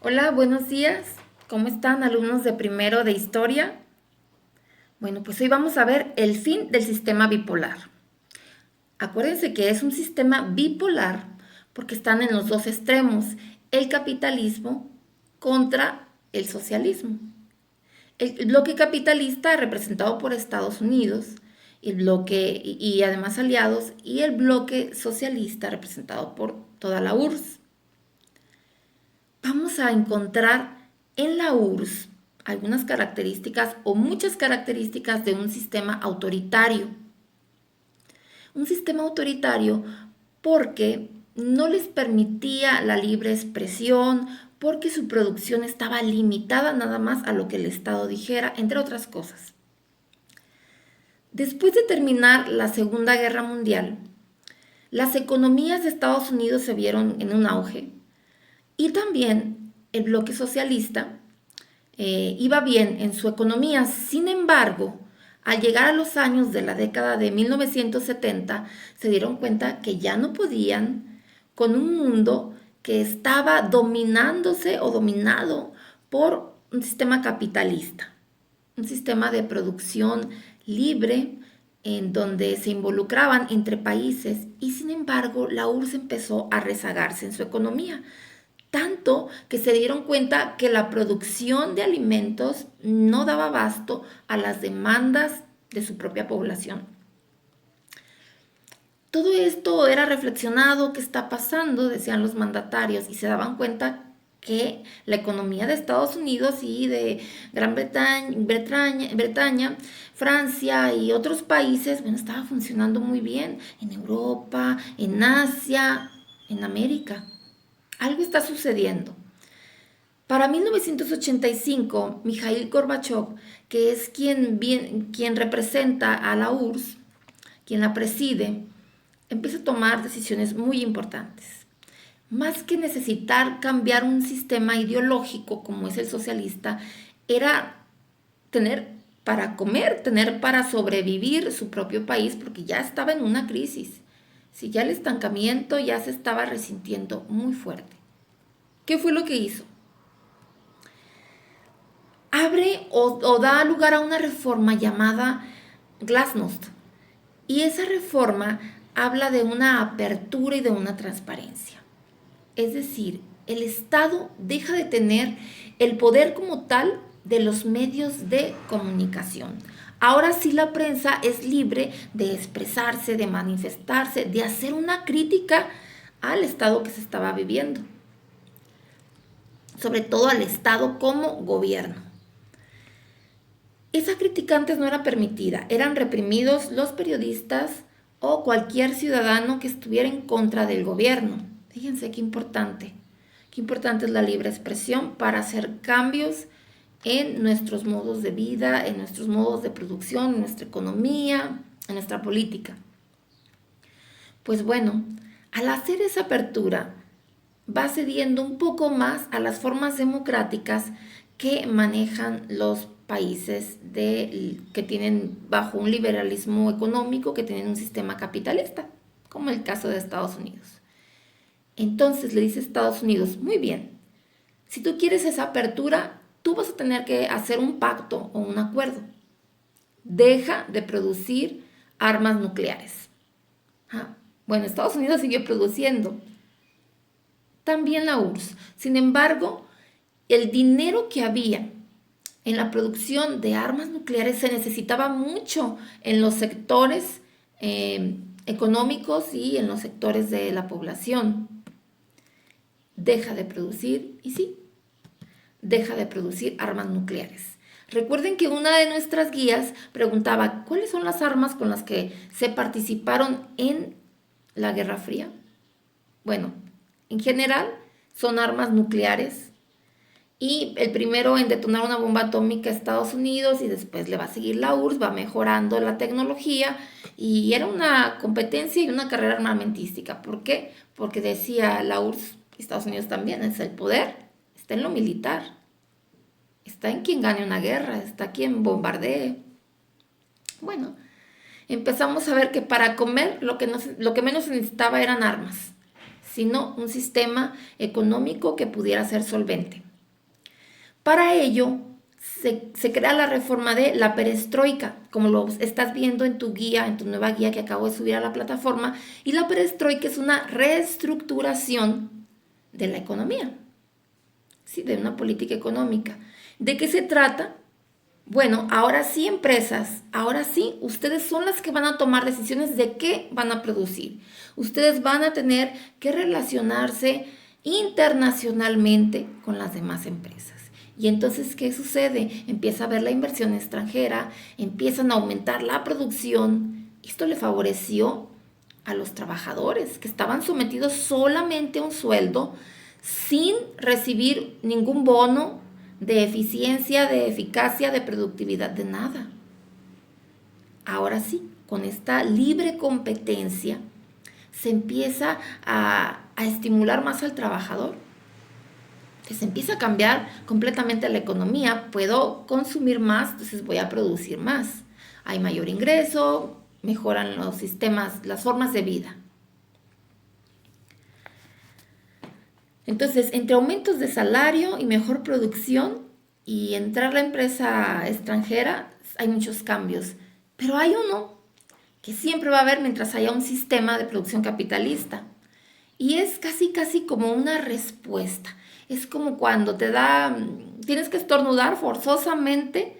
Hola, buenos días. ¿Cómo están, alumnos de primero de historia? Bueno, pues hoy vamos a ver el fin del sistema bipolar. Acuérdense que es un sistema bipolar porque están en los dos extremos, el capitalismo contra el socialismo. El bloque capitalista representado por Estados Unidos, el bloque y además aliados, y el bloque socialista representado por toda la URSS. Vamos a encontrar en la URSS algunas características o muchas características de un sistema autoritario. Un sistema autoritario porque no les permitía la libre expresión, porque su producción estaba limitada nada más a lo que el Estado dijera, entre otras cosas. Después de terminar la Segunda Guerra Mundial, las economías de Estados Unidos se vieron en un auge y también el bloque socialista iba bien en su economía. Sin embargo, al llegar a los años de la década de 1970, se dieron cuenta que ya no podían con un mundo que estaba dominándose o dominado por un sistema capitalista, un sistema de producción libre en donde se involucraban entre países y sin embargo la URSS empezó a rezagarse en su economía. Tanto que se dieron cuenta que la producción de alimentos no daba abasto a las demandas de su propia población. Todo esto era reflexionado, ¿qué está pasando? Decían los mandatarios y se daban cuenta que la economía de Estados Unidos y de Gran Bretaña, Francia y otros países, bueno, estaba funcionando muy bien en Europa, en Asia, en América. Algo está sucediendo. Para 1985, Mikhail Gorbachev, que es quien representa a la URSS, quien la preside, empieza a tomar decisiones muy importantes. Más que necesitar cambiar un sistema ideológico como es el socialista, era tener para comer, tener para sobrevivir su propio país, porque ya estaba en una crisis. Si ya el estancamiento ya se estaba resintiendo muy fuerte. ¿Qué fue lo que hizo? Abre o da lugar a una reforma llamada Glasnost. Y esa reforma habla de una apertura y de una transparencia. Es decir, el Estado deja de tener el poder como tal de los medios de comunicación. Ahora sí la prensa es libre de expresarse, de manifestarse, de hacer una crítica al estado que se estaba viviendo, sobre todo al Estado como gobierno. Esa crítica antes no era permitida, eran reprimidos los periodistas o cualquier ciudadano que estuviera en contra del gobierno. Fíjense qué importante es la libre expresión para hacer cambios en nuestros modos de vida, en nuestros modos de producción, en nuestra economía, en nuestra política. Pues bueno, al hacer esa apertura, va cediendo un poco más a las formas democráticas que manejan los países que tienen bajo un liberalismo económico, que tienen un sistema capitalista, como el caso de Estados Unidos. Entonces le dice Estados Unidos, muy bien, si tú quieres esa apertura, tú vas a tener que hacer un pacto o un acuerdo. Deja de producir armas nucleares. Ah, bueno, Estados Unidos siguió produciendo, también la URSS. Sin embargo, el dinero que había en la producción de armas nucleares se necesitaba mucho en los sectores económicos y en los sectores de la población. Deja de producir, y sí, deja de producir armas nucleares. Recuerden que una de nuestras guías preguntaba, ¿cuáles son las armas con las que se participaron en la Guerra Fría? Bueno, en general son armas nucleares y el primero en detonar una bomba atómica es Estados Unidos y después le va a seguir la URSS, va mejorando la tecnología y era una competencia y una carrera armamentística. ¿Por qué? Porque decía la URSS y Estados Unidos también, es el poder, está en lo militar, está en quien gane una guerra, está quien bombardee. Bueno, empezamos a ver que para comer lo que menos se necesitaba eran armas, sino un sistema económico que pudiera ser solvente. Para ello, se crea la reforma de la perestroika, como lo estás viendo en tu guía, en tu nueva guía que acabo de subir a la plataforma. Y la perestroika es una reestructuración de la economía, ¿sí? De una política económica. ¿De qué se trata? Bueno, ahora sí, empresas, ahora sí, ustedes son las que van a tomar decisiones de qué van a producir. Ustedes van a tener que relacionarse internacionalmente con las demás empresas. Y entonces, ¿qué sucede? Empieza a haber la inversión extranjera, empiezan a aumentar la producción. Esto le favoreció a los trabajadores que estaban sometidos solamente a un sueldo sin recibir ningún bono de eficiencia, de eficacia, de productividad, de nada. Ahora sí, con esta libre competencia se empieza a estimular más al trabajador. Se empieza a cambiar completamente la economía. Puedo consumir más, entonces voy a producir más. Hay mayor ingreso, mejoran los sistemas, las formas de vida. Entonces, entre aumentos de salario y mejor producción y entrar la empresa extranjera, hay muchos cambios. Pero hay uno que siempre va a haber mientras haya un sistema de producción capitalista. Y es casi como una respuesta. Es como cuando tienes que estornudar forzosamente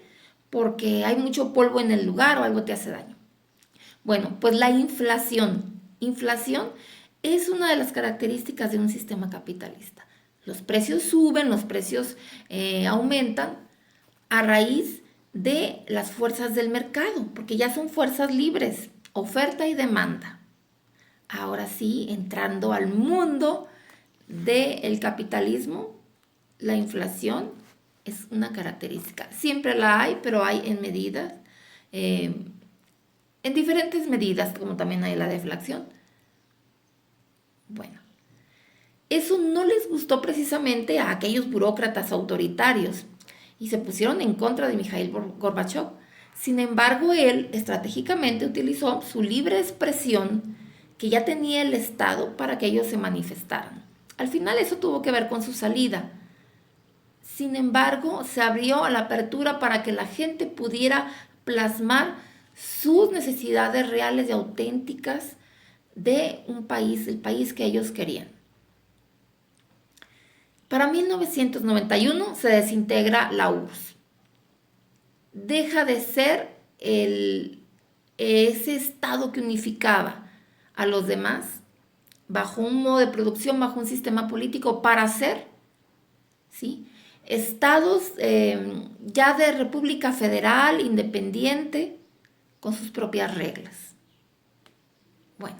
porque hay mucho polvo en el lugar o algo te hace daño. Bueno, pues la inflación. Inflación es una de las características de un sistema capitalista. Los precios suben, los precios aumentan a raíz de las fuerzas del mercado, porque ya son fuerzas libres, oferta y demanda. Ahora sí, entrando al mundo del capitalismo, la inflación es una característica. Siempre la hay, pero hay en medidas, en diferentes medidas, como también hay la deflación. Bueno, eso no les gustó precisamente a aquellos burócratas autoritarios y se pusieron en contra de Mikhail Gorbachev. Sin embargo, él estratégicamente utilizó su libre expresión que ya tenía el Estado para que ellos se manifestaran. Al final eso tuvo que ver con su salida. Sin embargo, se abrió a la apertura para que la gente pudiera plasmar sus necesidades reales y auténticas de un país, el país que ellos querían. Para 1991 se desintegra la URSS. Deja de ser ese Estado que unificaba a los demás bajo un modo de producción, bajo un sistema político para ser, ¿sí?, estados ya de república federal, independiente, con sus propias reglas. Bueno,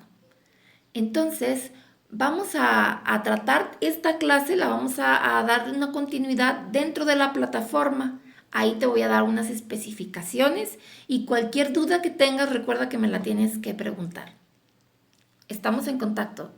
entonces vamos a tratar esta clase, la vamos a dar una continuidad dentro de la plataforma. Ahí te voy a dar unas especificaciones y cualquier duda que tengas, recuerda que me la tienes que preguntar. Estamos en contacto.